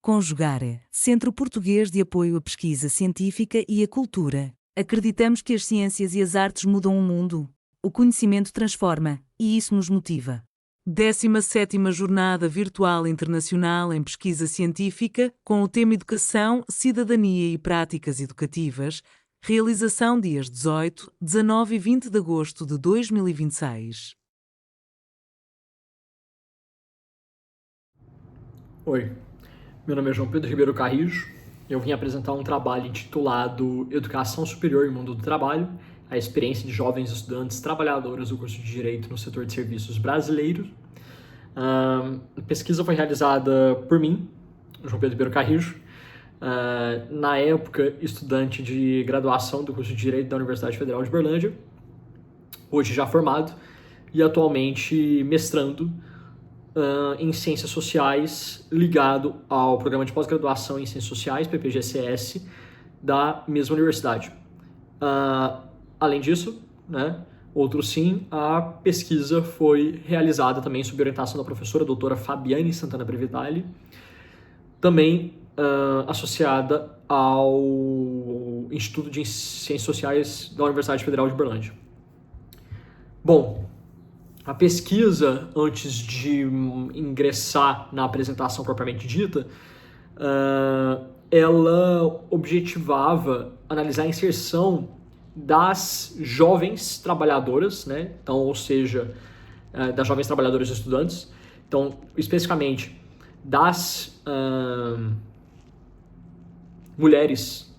Conjugare, Centro Português de Apoio à Pesquisa Científica e à Cultura. Acreditamos que as ciências e as artes mudam o mundo. O conhecimento transforma, e isso nos motiva. 17ª Jornada Virtual Internacional em Pesquisa Científica, com o tema Educação, Cidadania e Práticas Educativas, realização dias 18, 19 e 20 de agosto de 2026. Oi, meu nome é João Pedro Ribeiro Carrijo. Eu vim apresentar um trabalho intitulado Educação Superior e Mundo do Trabalho, a experiência de jovens estudantes trabalhadoras do curso de Direito no setor de serviços brasileiro. A pesquisa foi realizada por mim, João Pedro Ribeiro Carrijo, na época estudante de graduação do curso de Direito da Universidade Federal de Uberlândia, hoje já formado e atualmente mestrando em Ciências Sociais, ligado ao Programa de Pós-Graduação em Ciências Sociais, PPGCS, da mesma universidade. Além disso, a pesquisa foi realizada também sob orientação da professora doutora Fabiane Santana Previtali, também associada ao Instituto de Ciências Sociais da Universidade Federal de Uberlândia. Bom, a pesquisa, antes de ingressar na apresentação propriamente dita, ela objetivava analisar a inserção das jovens trabalhadoras, Então, ou seja, das jovens trabalhadoras e estudantes, então, especificamente das mulheres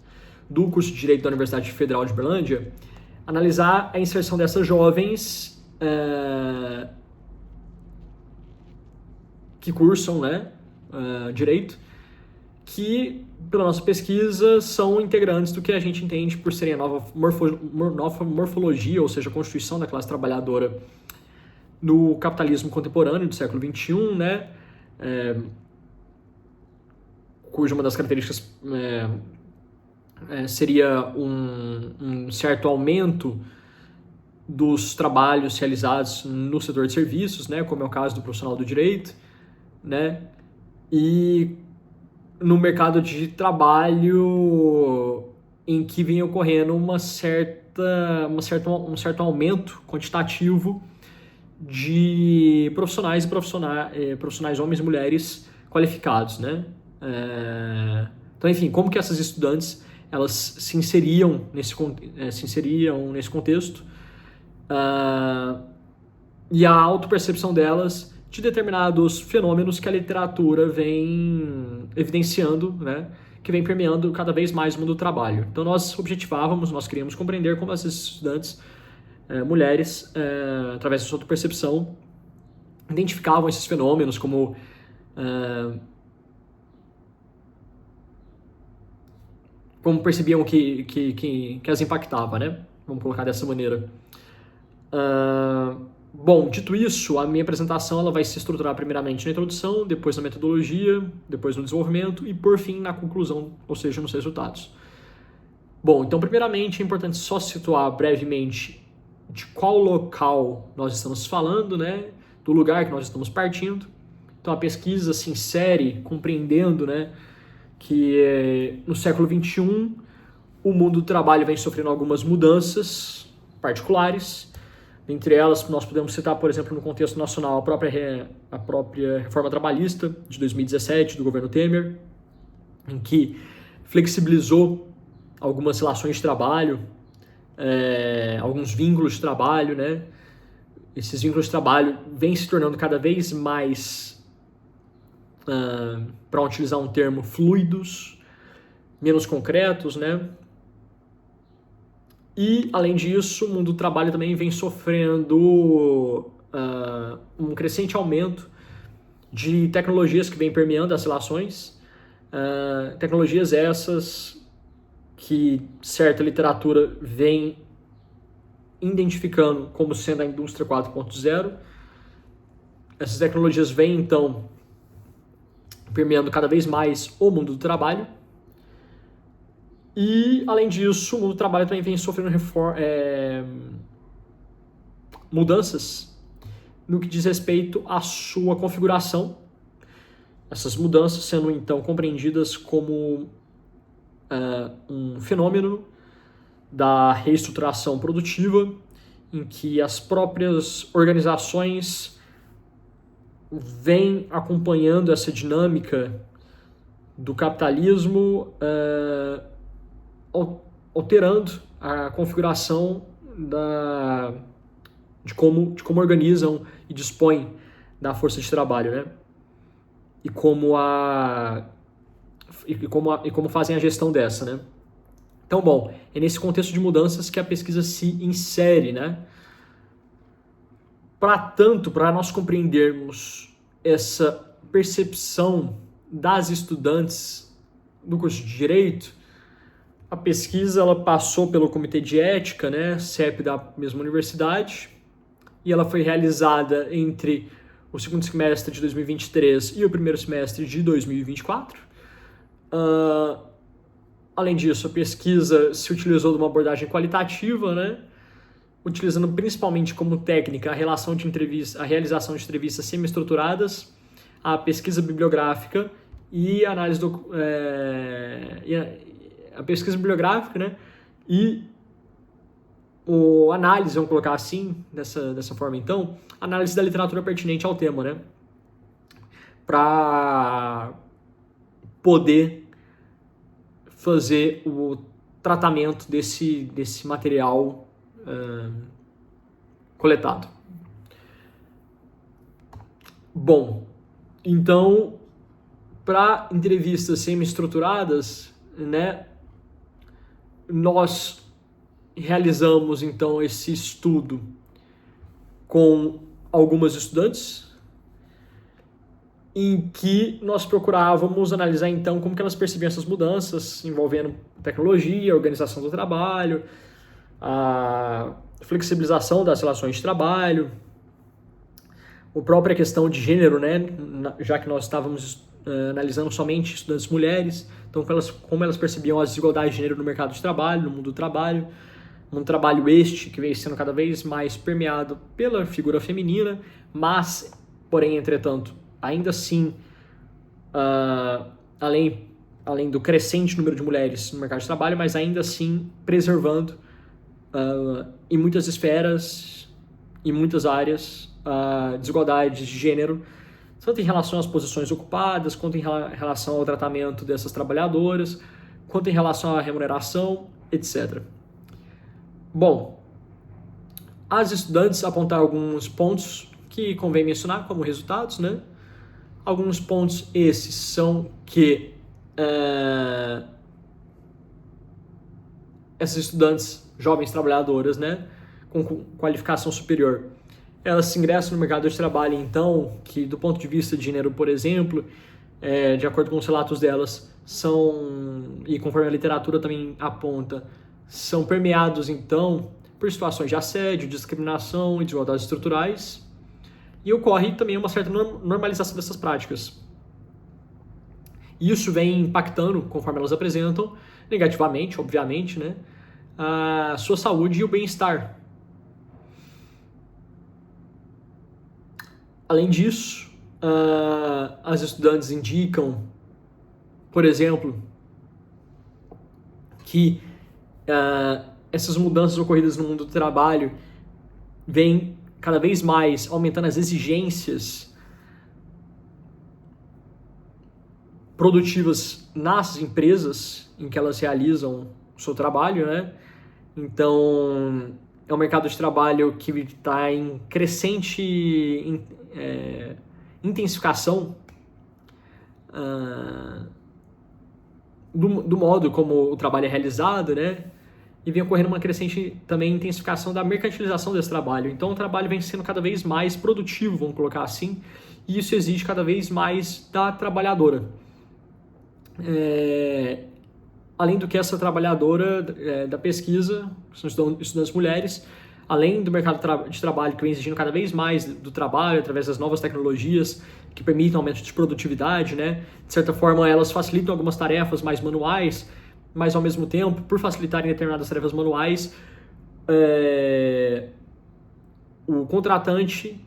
do curso de Direito da Universidade Federal de Uberlândia, analisar a inserção dessas jovens que cursam Direito, que, pela nossa pesquisa, são integrantes do que a gente entende por serem a nova morfologia, ou seja, a constituição da classe trabalhadora no capitalismo contemporâneo do século XXI, cuja uma das características seria um certo aumento dos trabalhos realizados no setor de serviços, como é o caso do profissional do direito, e no mercado de trabalho em que vem ocorrendo um certo aumento quantitativo de profissionais homens e mulheres qualificados, Então, enfim, como que essas estudantes elas se inseriam nesse contexto, e a autopercepção delas de determinados fenômenos que a literatura vem evidenciando, que vem permeando cada vez mais o mundo do trabalho. Então nós queríamos compreender como essas estudantes, mulheres, através da sua autopercepção, identificavam esses fenômenos como percebiam que as impactava, Vamos colocar dessa maneira. Bom, dito isso, a minha apresentação ela vai se estruturar primeiramente na introdução, depois na metodologia, depois no desenvolvimento e, por fim, na conclusão, ou seja, nos resultados. Bom, então, primeiramente, é importante só situar brevemente de qual local nós estamos falando, do lugar que nós estamos partindo. Então, a pesquisa se insere compreendendo, que no século XXI o mundo do trabalho vem sofrendo algumas mudanças particulares. Entre elas, nós podemos citar, por exemplo, no contexto nacional, a própria reforma trabalhista de 2017 do governo Temer, em que flexibilizou algumas relações de trabalho, alguns vínculos de trabalho, Esses vínculos de trabalho vêm se tornando cada vez mais, para utilizar um termo, fluidos, menos concretos, E, além disso, o mundo do trabalho também vem sofrendo um crescente aumento de tecnologias que vêm permeando as relações, tecnologias essas que certa literatura vem identificando como sendo a indústria 4.0. Essas tecnologias vêm, então, permeando cada vez mais o mundo do trabalho. E, além disso, o mundo do trabalho também vem sofrendo mudanças no que diz respeito à sua configuração, essas mudanças sendo então compreendidas como um fenômeno da reestruturação produtiva, em que as próprias organizações vêm acompanhando essa dinâmica do capitalismo, alterando a configuração de como organizam e dispõem da força de trabalho, né? E como fazem a gestão dessa, né? Então, bom, é nesse contexto de mudanças que a pesquisa se insere, né? Para nós compreendermos essa percepção das estudantes do curso de Direito, a pesquisa ela passou pelo Comitê de Ética, né, CEP da mesma universidade, e ela foi realizada entre o segundo semestre de 2023 e o primeiro semestre de 2024. Além disso, a pesquisa se utilizou de uma abordagem qualitativa, né, utilizando principalmente como técnica a realização de entrevistas semi-estruturadas, a pesquisa bibliográfica e a análise a pesquisa bibliográfica, né, e análise, vamos colocar assim, dessa forma então, análise da literatura pertinente ao tema, né, para poder fazer o tratamento desse material coletado. Bom, então, para entrevistas semi-estruturadas, né, nós realizamos então esse estudo com algumas estudantes, em que nós procurávamos analisar então como que elas percebiam essas mudanças envolvendo tecnologia, organização do trabalho, a flexibilização das relações de trabalho, a própria questão de gênero, né, já que nós estávamos analisando somente estudantes mulheres, então como elas percebiam as desigualdades de gênero no mercado de trabalho, no mundo do trabalho, um trabalho este que vem sendo cada vez mais permeado pela figura feminina, mas, porém, entretanto, ainda assim, além do crescente número de mulheres no mercado de trabalho, mas ainda assim preservando em muitas esferas, em muitas áreas, desigualdades de gênero, tanto em relação às posições ocupadas, quanto em relação ao tratamento dessas trabalhadoras, quanto em relação à remuneração, etc. Bom, as estudantes apontaram alguns pontos que convém mencionar como resultados, né? Alguns pontos esses são que essas estudantes, jovens trabalhadoras, né, com qualificação superior, elas se ingressam no mercado de trabalho, então, que do ponto de vista de gênero, por exemplo, de acordo com os relatos delas, e conforme a literatura também aponta, são permeados, então, por situações de assédio, discriminação e desigualdades estruturais, e ocorre também uma certa normalização dessas práticas. Isso vem impactando, conforme elas apresentam, negativamente, obviamente, né, a sua saúde e o bem-estar. Além disso, as estudantes indicam, por exemplo, que essas mudanças ocorridas no mundo do trabalho vêm cada vez mais aumentando as exigências produtivas nas empresas em que elas realizam o seu trabalho, né? Então, é um mercado de trabalho que está em crescente intensificação do modo como o trabalho é realizado, né? E vem ocorrendo uma crescente também intensificação da mercantilização desse trabalho. Então, o trabalho vem sendo cada vez mais produtivo, vamos colocar assim, e isso exige cada vez mais da trabalhadora. Além do que essa trabalhadora da pesquisa, são estudantes mulheres, além do mercado de trabalho que vem exigindo cada vez mais do trabalho, através das novas tecnologias que permitem aumento de produtividade, né? De certa forma, elas facilitam algumas tarefas mais manuais, mas ao mesmo tempo, por facilitarem determinadas tarefas manuais, o contratante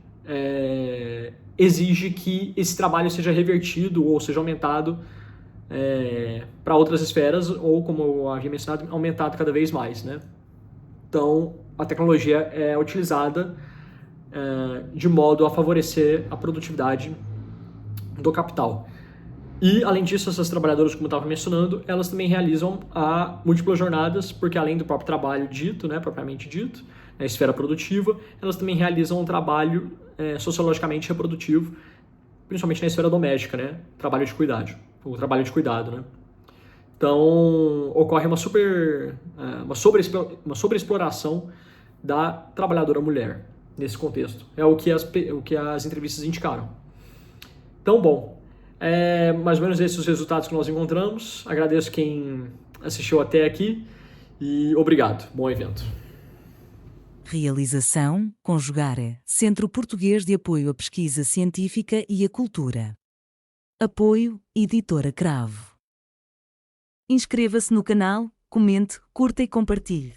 exige que esse trabalho seja revertido ou seja aumentado para outras esferas, ou, como eu havia mencionado, aumentado cada vez mais, né? Então, a tecnologia é utilizada de modo a favorecer a produtividade do capital. E, além disso, essas trabalhadoras, como eu estava mencionando, elas também realizam múltiplas jornadas, porque além do próprio trabalho dito, né, propriamente dito, na esfera produtiva, elas também realizam um trabalho sociologicamente reprodutivo, principalmente na esfera doméstica, né, trabalho de cuidado, né. Então, ocorre uma sobreexploração da trabalhadora mulher nesse contexto. É o que as entrevistas indicaram. Então, bom, mais ou menos esses os resultados que nós encontramos. Agradeço quem assistiu até aqui e obrigado. Bom evento. Realização, Conjugare, Centro Português de Apoio à Pesquisa Científica e à Cultura. Apoio, Editora Cravo. Inscreva-se no canal, comente, curta e compartilhe.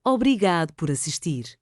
Obrigado por assistir.